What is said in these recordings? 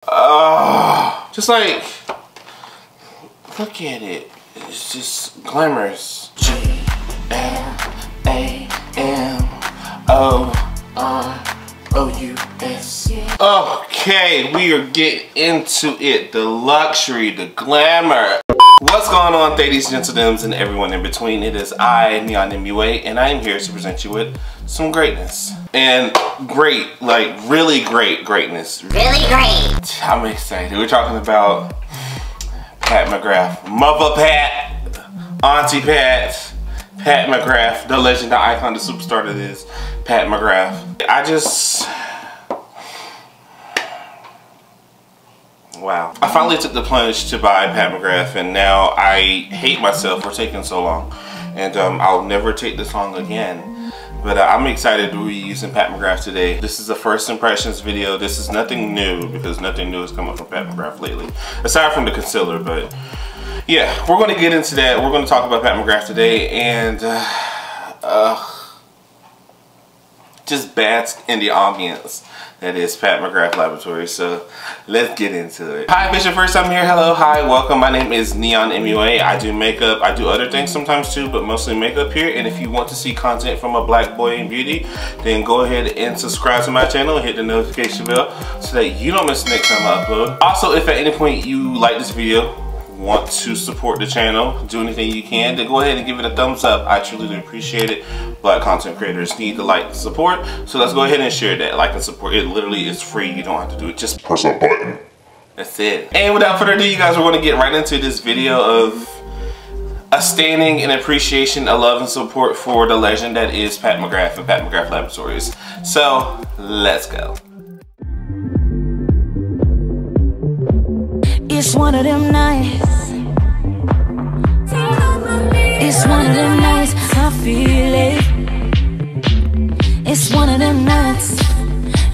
Just like, look at it. It's just glamorous. GLAMOROUS. Okay, we are getting into it. The luxury, the glamour. What's going on, ladies, gentlemen, and everyone in between? It is I, Neøn MUA, and I am here to present you with some greatness. And great, like really great greatness. Really great. I'm excited. We're talking about Pat McGrath. Mother Pat, Auntie Pat, Pat McGrath, the legend, the icon, the superstar that is Pat McGrath. Wow. I finally took the plunge to buy Pat McGrath, and now I hate myself for taking so long. And I'll never take this long again. But I'm excited to be using Pat McGrath today. This is a first impressions video. This is nothing new because nothing new has come up from Pat McGrath lately. Aside from the concealer, but yeah, we're going to get into that. We're going to talk about Pat McGrath today and just bask in the ambience that is Pat McGrath Laboratories. So let's get into it. Hi, if it's your first time here, hello, hi, welcome. My name is Neøn MUA. I do makeup. I do other things sometimes too, but mostly makeup here. And if you want to see content from a black boy in beauty, then go ahead and subscribe to my channel and hit the notification bell so that you don't miss the next time I upload. Also, if at any point you like this video, want to support the channel, do anything you can, then go ahead and give it a thumbs up. I truly appreciate it. Black content creators need to like and support, so let's go ahead and share that. Like and support. It literally is free. You don't have to do it. Just press a button. That's it. And without further ado, you guys, we're going to get right into this video of a standing and appreciation, a love and support for the legend that is Pat McGrath and Pat McGrath Laboratories. So let's go. It's one of them nights. It's one of them nights. I feel it. It's one of them nights.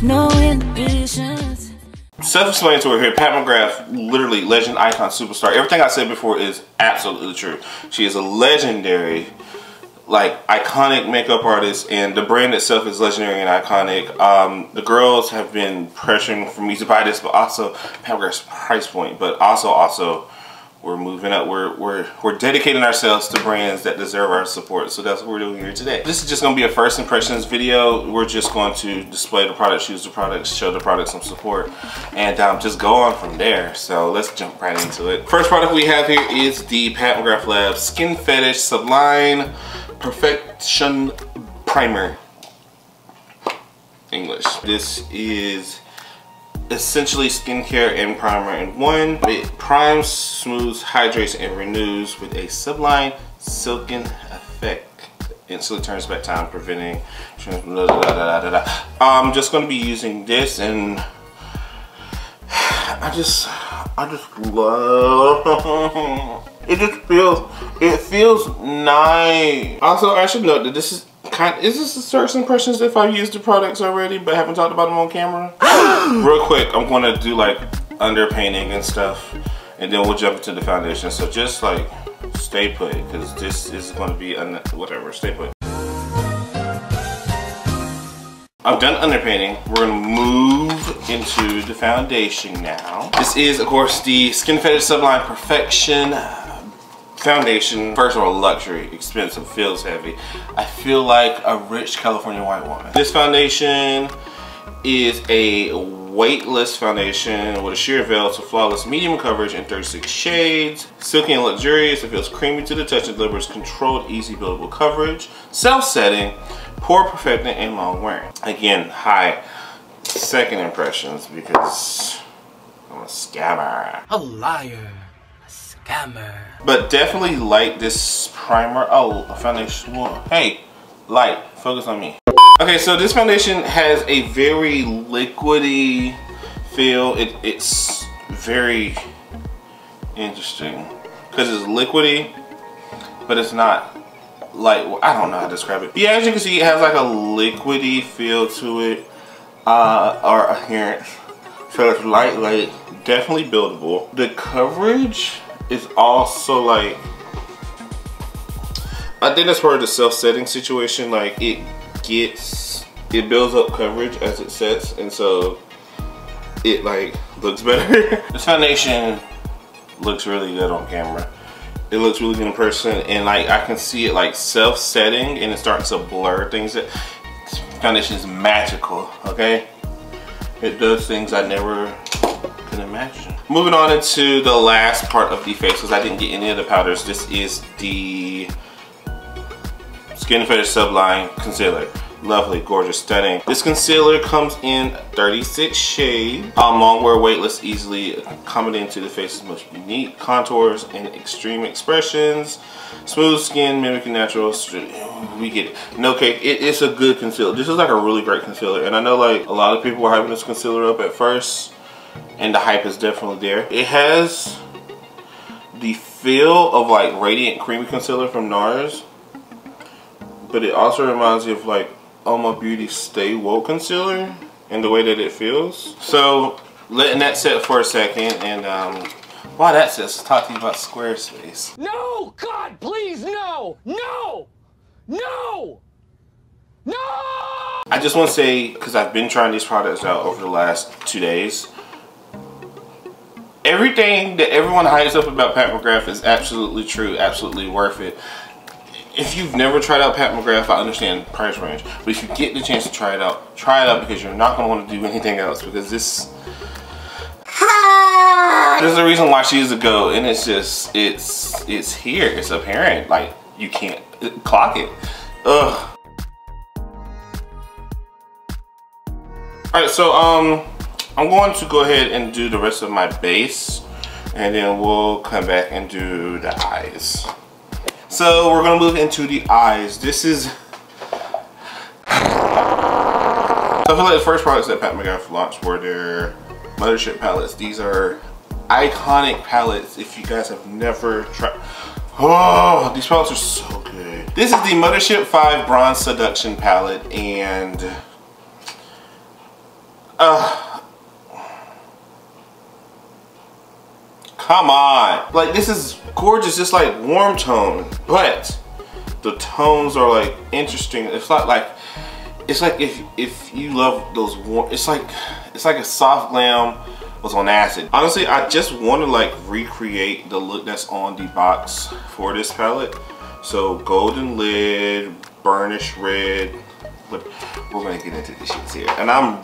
No inhibitions. Self-explanatory here. Pat McGrath, literally legend, icon, superstar. Everything I said before is absolutely true. She is a legendary, like, iconic makeup artist, and the brand itself is legendary and iconic. The girls have been pressuring for me to buy this, but also Pat McGrath's price point. But also we're moving up. We're dedicating ourselves to brands that deserve our support. So that's what we're doing here today. This is just going to be a first impressions video. We're just going to display the products, use the products, show the products some support, and just go on from there. So let's jump right into it. First product we have here is the Pat McGrath Lab Skin Fetish Sublime Perfection Primer. English. This is essentially skincare and primer in one. It primes, smooths, hydrates, and renews with a sublime silken effect. Instantly turns back time, preventing. I'm just going to be using this, and I just love it. It feels nice. Also, I should note that this is is this the first impressions if I've used the products already but haven't talked about them on camera? Real quick, I'm gonna do like underpainting and stuff, and then we'll jump into the foundation. So just like stay put, because this is gonna be whatever. Stay put. I've done underpainting. We're gonna move into the foundation now. This is, of course, the Skin Fetish Sublime Perfection foundation. First of all, luxury, expensive, feels heavy. I feel like a rich California white woman. This foundation is a weightless foundation with a sheer veil to flawless medium coverage in 36 shades. Silky and luxurious, it feels creamy to the touch and delivers controlled, easy buildable coverage. Self-setting, pore perfecting, and long wearing. Again, high second impressions because I'm a scammer. A liar. Scammer. But definitely like this primer. Oh, a foundation. Hey, light, focus on me. Okay, so this foundation has a very liquidy feel. It's very interesting because it's liquidy, but it's not like, I don't know how to describe it. Yeah, as you can see, it has like a liquidy feel to it, or appearance. So it's lightweight, definitely buildable. The coverage is also like, I think that's part of the self-setting situation. Like it builds up coverage as it sets, and so it like looks better. This foundation looks really good on camera. It looks really good in person, and like I can see it like self-setting, and it starts to blur things. This foundation is magical, okay? It does things I never could imagine. Moving on into the last part of the face, because I didn't get any of the powders. This is the Skin Fetish Sublime Concealer. Lovely, gorgeous, stunning. This concealer comes in 36 shades. Long wear, weightless, easily accommodating to the face's most unique contours and extreme expressions. Smooth skin, mimicking natural. We get it. No cake. It's a good concealer. This is like a really great concealer, and I know like a lot of people were hyping this concealer up at first, and the hype is definitely there. It has the feel of like Radiant Creamy Concealer from NARS, but it also reminds me of like Oma Beauty Stay Woke Concealer and the way that it feels. So letting that set for a second, and while that sets, let's talk to you about Squarespace. No! God, please, no! No! No! No! I just want to say, because I've been trying these products out over the last 2 days, everything that everyone hypes up about Pat McGrath is absolutely true, absolutely worth it. If you've never tried out Pat McGrath, I understand price range, but if you get the chance to try it out because you're not going to want to do anything else, because this, there's a reason why she's a GOAT, and it's just, it's here, it's apparent, like you can't clock it. Ugh. Alright, so I'm going to go ahead and do the rest of my base, and then we'll come back and do the eyes. So we're gonna move into the eyes. This is, so I feel like the first products that Pat McGrath launched were their Mothership palettes. These are iconic palettes. If you guys have never tried, oh, these palettes are so good. This is the Mothership 5 Bronze Seduction palette, and come on, like this is gorgeous, just like warm tone, but the tones are like interesting. It's not like, it's like if you love those warm, it's like a soft glam was on acid. Honestly, I just want to like recreate the look that's on the box for this palette. So golden lid, burnished red, but we're gonna get into the shits here, and I'm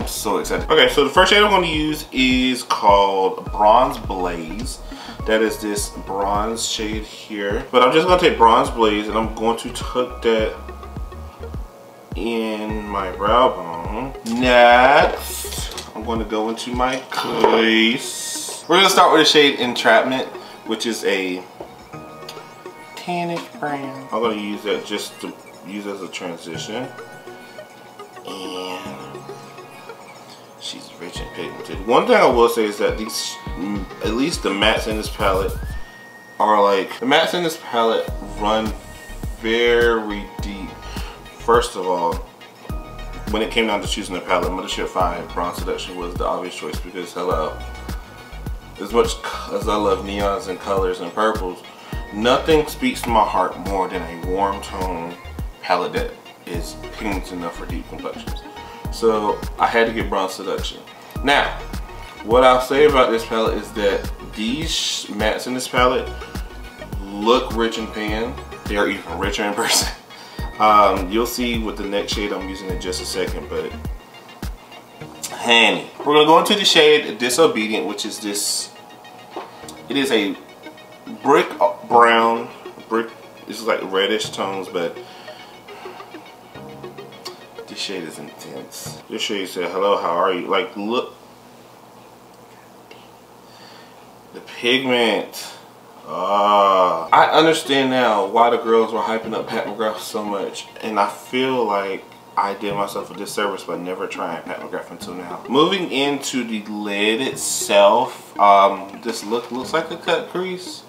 so excited. Okay, so the first shade I'm going to use is called Bronze Blaze. That is this bronze shade here. But I'm just going to take Bronze Blaze and I'm going to tuck that in my brow bone. Next, I'm going to go into my crease. We're going to start with the shade Entrapment, which is a tannish brown. I'm going to use that just to use as a transition. And she's rich and pigmented. One thing I will say is that these, at least the mattes in this palette, are like, the mattes in this palette run very deep. First of all, when it came down to choosing a palette, Mothership 5 Bronze Seduction was the obvious choice, because hello, as much as I love neons and colors and purples, nothing speaks to my heart more than a warm tone palette that is pigmented enough for deep complexions. So I had to get Bronze Seduction. Now, what I'll say about this palette is that these mattes in this palette look rich in pan. They are even richer in person. You'll see with the next shade I'm using in just a second, but honey. We're gonna go into the shade Disobedient, which is this, it is a brick brown, this is like reddish tones, but this shade is intense. This shade said, hello, how are you? Like, look. The pigment. I understand now why the girls were hyping up Pat McGrath so much. And I feel like I did myself a disservice by never trying Pat McGrath until now. Moving into the lid itself, this look looks like a cut crease,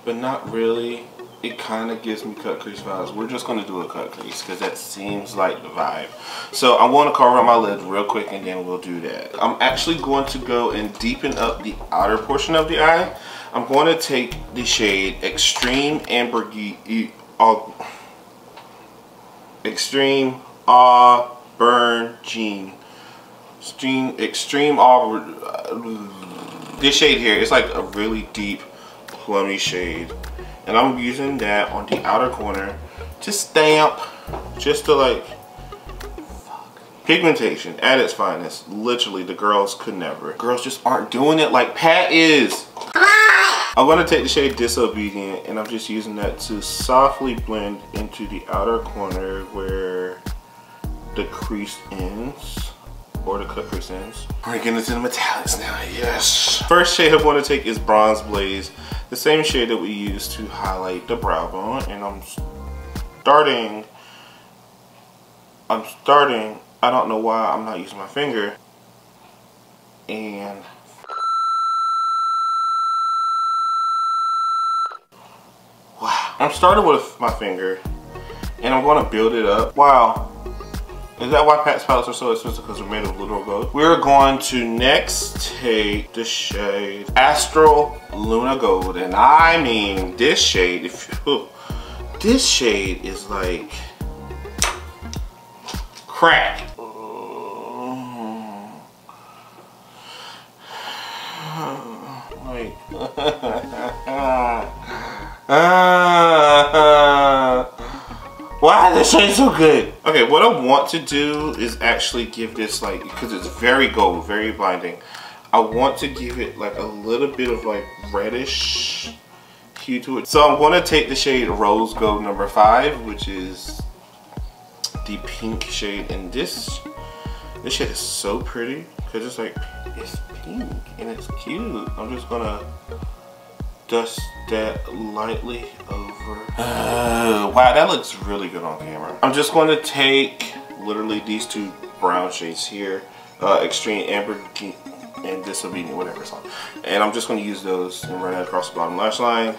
but not really. It kind of gives me cut crease vibes. We're just going to do a cut crease because that seems like the vibe. So I want to carve out my lid real quick and then we'll do that. I'm actually going to go and deepen up the outer portion of the eye. I'm going to take the shade Extreme Extreme Auburn Jean. Extreme Auburn. This shade here, it's like a really deep plummy shade. And I'm using that on the outer corner to stamp, just to like, pigmentation at its finest. Literally, the girls could never. Girls just aren't doing it like Pat is. I'm gonna take the shade Disobedient, and I'm just using that to softly blend into the outer corner where the crease ends, or the cut crease ends. We're getting into the metallics now, yes. First shade I'm gonna take is Bronze Blaze, the same shade that we used to highlight the brow bone, and I'm starting, I don't know why I'm not using my finger, and wow. I'm starting with my finger, and I'm gonna build it up. Wow. Is that why Pat's palettes are so expensive? Because they're made of literal gold? We're going to next take the shade Astral Luna Gold. And I mean, this shade, this shade is like crack. Like, why is this shade so good? Okay, what I want to do is actually give this, like, because it's very gold, very blinding, I want to give it like a little bit of like reddish hue to it. So I'm going to take the shade Rose Gold number 5, which is the pink shade, and this shade is so pretty because it's like, it's pink and it's cute. I'm just gonna dust that lightly over. Wow, that looks really good on camera. I'm just going to take literally these two brown shades here, Extreme Amber and Disobedient, whatever it's on, and I'm just going to use those and run it across the bottom lash line.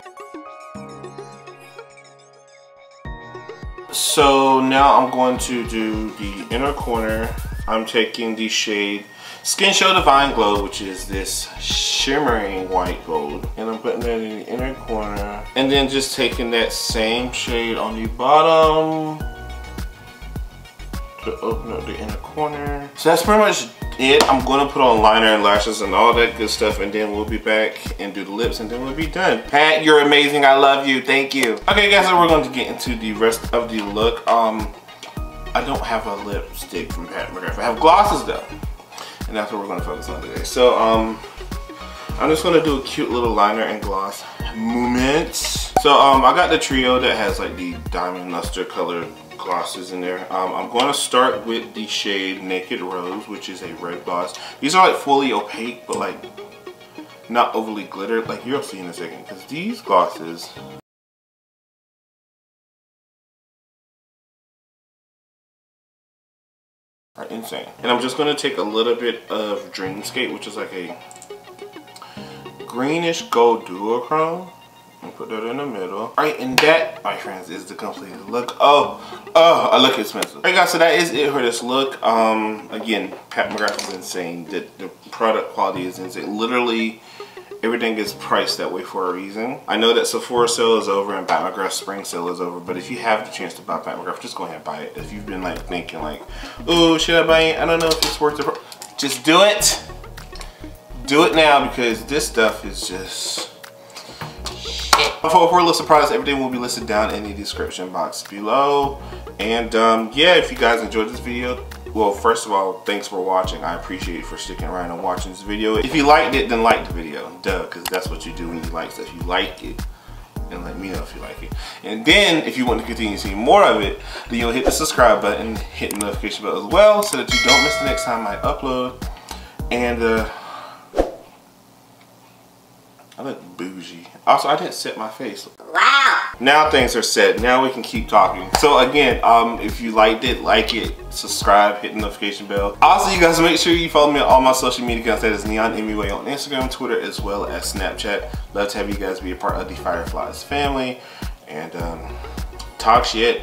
So now I'm going to do the inner corner. I'm taking the shade Skin Show Divine Glow, which is this shimmering white gold, and I'm putting that in the inner corner, and then just taking that same shade on the bottom to open up the inner corner. So that's pretty much it. I'm going to put on liner and lashes and all that good stuff, and then we'll be back and do the lips, and then we'll be done. Pat, you're amazing. I love you. Thank you. Okay guys, so we're going to get into the rest of the look. I don't have a lipstick from Pat McGrath. I have glosses though, and that's what we're going to focus on today. So I'm just going to do a cute little liner and gloss moment. So I got the trio that has like the diamond luster colored glosses in there. I'm going to start with the shade Naked Rose, which is a red gloss. These are like fully opaque, but like not overly glittered, like you'll see in a second, because these glosses are insane. And I'm just going to take a little bit of Dreamscape, which is like a greenish gold duochrome, and put that in the middle. Alright, and that, my friends, is the complete look. Oh, I look expensive. Alright guys, so that is it for this look. Again, Pat McGrath is insane. The product quality is insane. Literally, everything is priced that way for a reason. I know that Sephora sale is over and Pat McGrath spring sale is over, but if you have the chance to buy Pat McGrath, just go ahead and buy it. If you've been like thinking like, oh, should I buy it? I don't know if it's worth it. Just do it. Do it now, because this stuff is just shit. For a little surprise, everything will be listed down in the description box below. And yeah, if you guys enjoyed this video, well, first of all, thanks for watching. I appreciate you for sticking around and watching this video. If you liked it, then like the video. Duh, because that's what you do when you like stuff. You like it, and let me know if you like it. And then, if you want to continue seeing more of it, then you'll hit the subscribe button, hit the notification bell as well, so that you don't miss the next time I upload. And I look bougie. Also, I didn't set my face. Wow. Now things are set. Now we can keep talking. So again, if you liked it, like it, subscribe, hit the notification bell. Also, you guys make sure you follow me on all my social media accounts. That is Neøn MUA on Instagram, Twitter, as well as Snapchat. Love to have you guys be a part of the Fireflies family. And talk shit.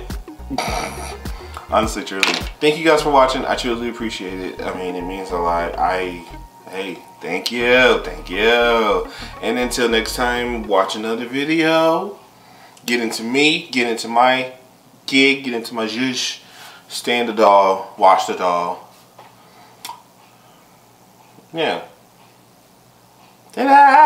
Honestly, truly. Thank you guys for watching. I truly appreciate it. I mean, it means a lot. Hey, thank you, thank you. And until next time, watch another video. Get into me, get into my gig, get into my zhoosh. Stand the doll, watch the doll. Yeah. Ta-da!